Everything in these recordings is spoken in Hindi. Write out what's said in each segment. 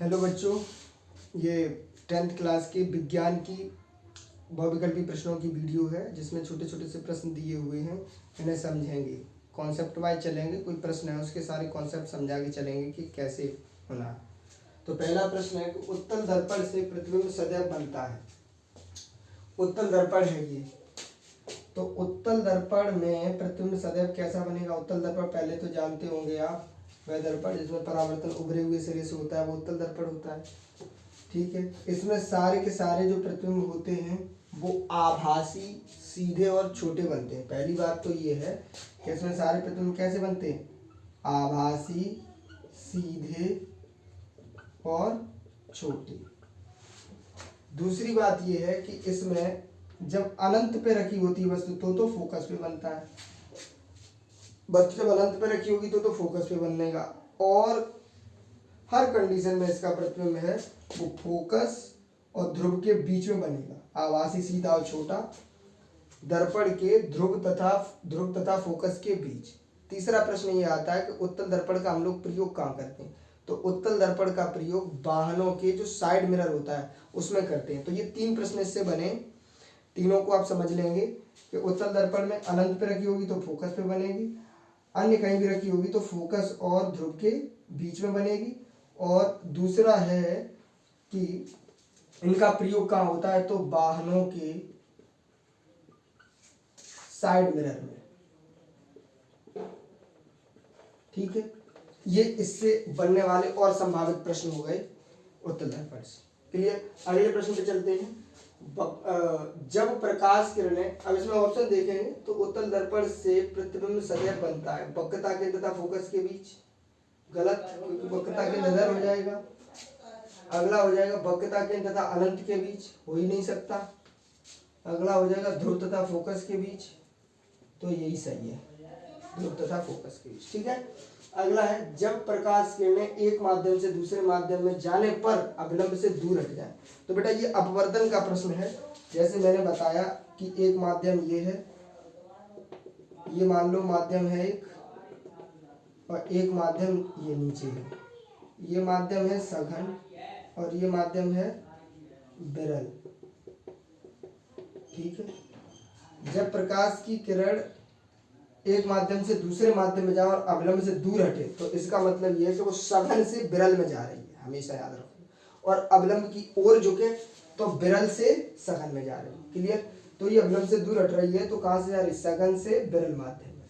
हेलो बच्चों, ये 10th क्लास के विज्ञान की बहुविकल्पी प्रश्नों की वीडियो है जिसमें छोटे छोटे से प्रश्न दिए हुए हैं। इन्हें समझेंगे, कॉन्सेप्ट वाइज चलेंगे। कोई प्रश्न है उसके सारे कॉन्सेप्ट समझा के चलेंगे कि कैसे होना है। तो पहला प्रश्न है कि उत्तल दर्पण से प्रतिबिंब सदैव बनता है। उत्तल दर्पण है ये, तो उत्तल दर्पण में प्रतिबिंब सदैव कैसा बनेगा। उत्तल दर्पण पहले तो जानते होंगे आप, वह दर्पण जिसमें परावर्तन उभरे हुए सिरे से होता है वो उत्तल दर्पण होता है। ठीक है, इसमें सारे के सारे जो प्रतिबिंब होते हैं वो आभासी, सीधे और छोटे बनते हैं। पहली बात तो ये है कि इसमें सारे प्रतिबिंब कैसे बनते हैं, आभासी, सीधे और छोटे। दूसरी बात ये है कि इसमें जब अनंत पे रखी होती है वस्तु तो फोकस पे बनता है। वस्तु जब अनंत पे रखी होगी तो फोकस पे बनेगा। और हर कंडीशन में इसका प्रतिबिंब है वो फोकस और ध्रुव के बीच में बनेगा। आभासी, सीधा और छोटा, दर्पण के ध्रुव तथा फोकस के बीच। तीसरा प्रश्न ये आता है कि उत्तल दर्पण का हम लोग प्रयोग कहाँ करते हैं। तो उत्तल दर्पण का प्रयोग वाहनों के जो साइड मिरर होता है उसमें करते हैं। तो ये 3 प्रश्न इससे बने, तीनों को आप समझ लेंगे कि उत्तल दर्पण में अनंत पे रखी होगी तो फोकस पे बनेगी, अन्य कहीं भी रखी होगी तो फोकस और ध्रुव के बीच में बनेगी। और दूसरा है कि इनका प्रयोग कहाँ होता है, तो वाहनों के साइड मिरर में। ठीक है, ये इससे बनने वाले और संभावित प्रश्न हो गए उत्तल दर्पण से। क्लियर। अगले प्रश्न पे चलते हैं। जब प्रकाश किरणें, अब इसमें ऑप्शन देखेंगे तो उत्तल दर्पण से प्रतिबिंब सदैव बनता है वक्रता केंद्र तथा फोकस के बीच। गलत, क्योंकि वक्रता केंद्र इधर हो जाएगा। अगला हो जाएगा वक्रता केंद्र तथा अनंत के बीच, हो ही नहीं सकता। अगला हो जाएगा ध्रुव तथा फोकस के बीच, तो यही सही है, ध्रुव तथा फोकस के बीच। ठीक है। अगला है जब प्रकाश किरणें एक माध्यम से दूसरे माध्यम में जाने पर अभिलंब से दूर हट जाए। तो बेटा ये अपवर्तन का प्रश्न है। जैसे मैंने बताया कि एक माध्यम ये है, ये मान लो माध्यम है एक, और एक माध्यम ये नीचे है। ये माध्यम है सघन और ये माध्यम है विरल। ठीक है। जब प्रकाश की किरण एक माध्यम से दूसरे माध्यम में जाए और अभिलंब से दूर हटे तो इसका मतलब यह है कि वो सघन से विरल में जा रही है, हमेशा याद रखो। और अभिलंब की ओर झुके तो विरल से सघन में जा रही है। क्लियर। तो ये अभिलंब से दूर हट रही है तो कहां से जा रही है, सघन से विरल माध्यम में।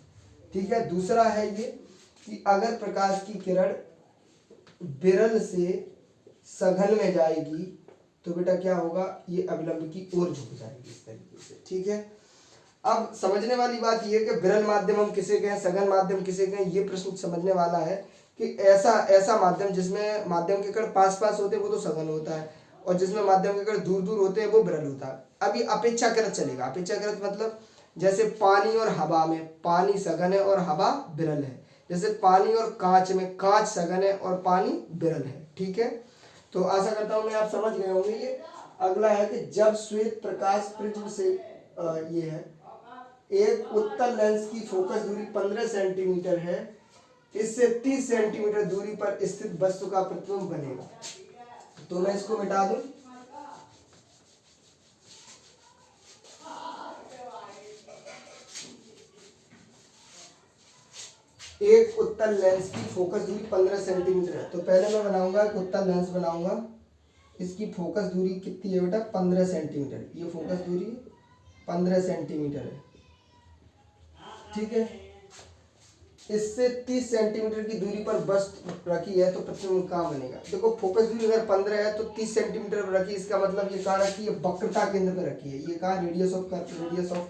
ठीक है। दूसरा है ये कि अगर प्रकाश की किरण विरल से सघन में जाएगी तो बेटा क्या होगा, ये अभिलंब की ओर झुक जाएगी इस तरीके से। ठीक है। अब समझने वाली बात यह है कि विरल माध्यम हम किसे कहें, सघन माध्यम किसे कहें। ये प्रश्न समझने वाला है कि ऐसा माध्यम जिसमें माध्यम के कण पास पास होते हैं वो तो सघन होता है, और जिसमें माध्यम के कण दूर दूर होते हैं वो विरल होता है। अब ये अपेक्षाकृत चलेगा। अपेक्षाकृत मतलब जैसे पानी और हवा में पानी सघन है और हवा विरल है। जैसे पानी और कांच में कांच सघन है और पानी विरल है। ठीक है। तो आशा करता हूँ मैं आप समझ गए होंगे। ये अगला है कि जब श्वेत प्रकाश प्रिज्म से ये है, एक उत्तल लेंस की फोकस दूरी 15 सेंटीमीटर है, इससे 30 सेंटीमीटर दूरी पर स्थित वस्तु का प्रतिबिंब बनेगा। तो मैं इसको मिटा दूं। एक उत्तल लेंस की फोकस दूरी 15 सेंटीमीटर है। तो पहले मैं बनाऊंगा एक उत्तल लेंस बनाऊंगा, इसकी फोकस दूरी कितनी है बेटा, 15 सेंटीमीटर। ये फोकस दूरी 15 सेंटीमीटर है। ठीक है। इससे 30 सेंटीमीटर की दूरी पर वस्तु रखी है तो प्रतिबिंब कहाँ बनेगा। देखो फोकस दूरी अगर 15 है तो 30 सेंटीमीटर पर रखी, इसका मतलब ये कहाँ रखी है, वक्रता केंद्र पर रखी है। ये कहाँ, रेडियस ऑफ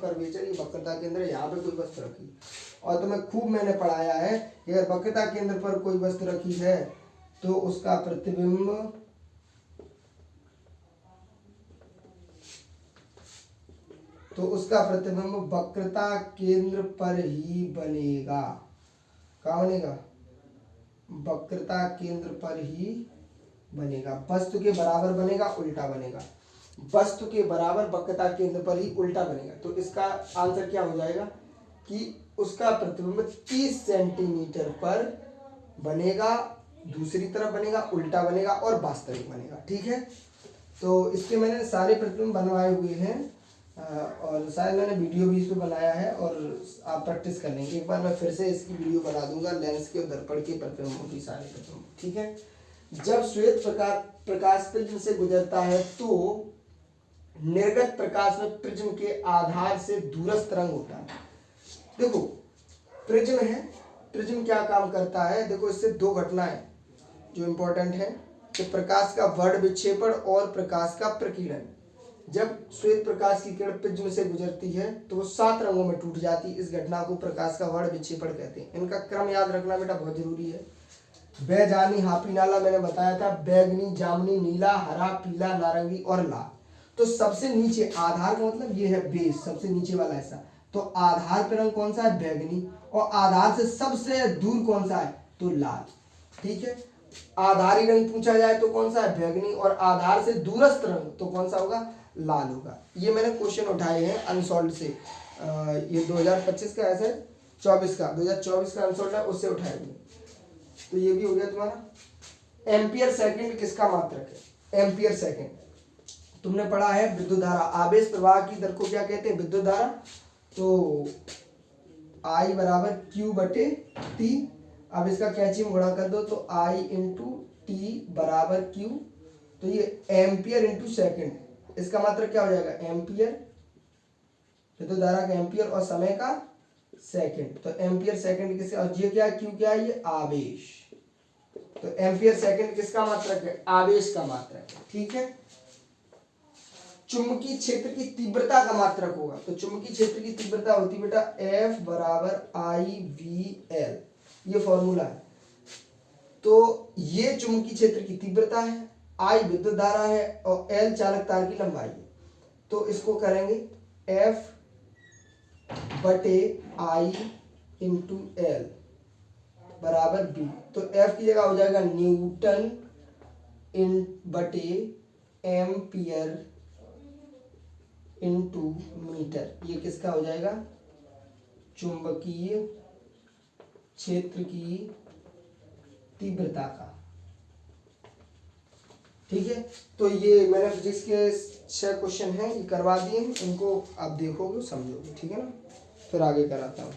कर्वेचर, ये वक्रता केंद्र, यहाँ पे कोई वस्तु रखी। और तुम्हें खूब मैंने पढ़ाया है कि अगर वक्रता केंद्र पर कोई वस्तु रखी है तो उसका प्रतिबिंब वक्रता केंद्र पर ही बनेगा। कहाँ बनेगा, वक्रता केंद्र पर ही बनेगा। वस्तु के बराबर बनेगा, उल्टा बनेगा। वस्तु के बराबर वक्रता केंद्र पर ही उल्टा बनेगा। तो इसका आंसर क्या हो जाएगा कि उसका प्रतिबिंब 30 सेंटीमीटर पर बनेगा दूसरी तरफ बनेगा, उल्टा बनेगा और वास्तविक बनेगा। ठीक है, तो इसके मैंने सारे प्रतिबिंब बनवाए हुए हैं और शायद मैंने वीडियो भी इस पर बनाया है और आप प्रैक्टिस कर लेंगे। एक बार मैं फिर से इसकी वीडियो बना दूंगा लेंस के और दर्पण के प्रतिबिंबों की, सारे प्रतिबिंब। ठीक है, जब श्वेत प्रकाश प्रिज्म से गुजरता है तो निर्गत प्रकाश में प्रिज्म के आधार से दूरस्थ रंग होता है। देखो प्रिज्म है, प्रिज्म क्या काम करता है, देखो इससे दो घटनाएं जो इंपॉर्टेंट है, तो प्रकाश का वर्ण विक्षेपण और प्रकाश का प्रकीर्णन। जब श्वेत प्रकाश की किरण प्रिज्म से गुजरती है तो वो 7 रंगों में टूट जाती है। इस घटना को प्रकाश का वर्ण विक्षेपण कहते हैं। इनका क्रम याद रखना बेटा बहुत जरूरी है। बैजानी हापी नाला मैंने बताया था, बैगनी, जामुनी, नीला, हरा, पीला, नारंगी और लाल। तो सबसे नीचे आधार का मतलब ये है बेस, सबसे नीचे वाला ऐसा, तो आधार पे रंग कौन सा है, बैगनी, और आधार से सबसे दूर कौन सा है, तो लाल। ठीक है, आधारी रंग पूछा जाए तो कौन सा है, बैगनी, और आधार से दूरस्थ रंग तो कौन सा होगा, लाल होगा। ये मैंने क्वेश्चन उठाए हैं अनसॉल्व से, ये 2025 का ऐसा 24 का 2024 का अनसॉल्व है, उससे उठाए हुए। तो ये भी हो गया तुम्हारा। एम्पियर सेकंड किसका मात्रक है, एम्पियर सेकंड तुमने पढ़ा है विद्युत धारा, आवेश प्रवाह की दर को क्या कहते हैं, विद्युत धारा। तो I बराबर Q बटे T, अब इसका कैंची में गुणा कर दो तो I इंटू टी बराबर Q, तो ये एम्पियर इंटू सेकेंड, इसका मात्रक क्या हो जाएगा, एम्पियर, विद्युत धारा का एम्पियर और समय का सेकंड, तो एम्पियर सेकंड किसका, और ये क्या है, Q क्या है, ये आवेश, तो एम्पियर सेकंड किसका मात्रक है, आवेश का मात्रक है। ठीक है, चुंबकीय क्षेत्र की तीव्रता का मात्रक होगा, तो चुंबकीय क्षेत्र की तीव्रता होती है बेटा F बराबर IVL, ये फॉर्मूला है। तो ये चुंबकीय क्षेत्र की तीव्रता है, I विद्युत धारा है और L चालक तार की लंबाई है। तो इसको करेंगे F बटे I इंटू L बराबर B, तो F की जगह हो जाएगा न्यूटन इन बटे एम्पियर इंटू मीटर, ये किसका हो जाएगा, चुंबकीय क्षेत्र की तीव्रता का। ठीक है, तो ये मैंने फिजिक्स के 6 क्वेश्चन हैं, ये करवा दिए हैं, इनको आप देखोगे समझोगे। ठीक है ना, फिर आगे कराता हूँ।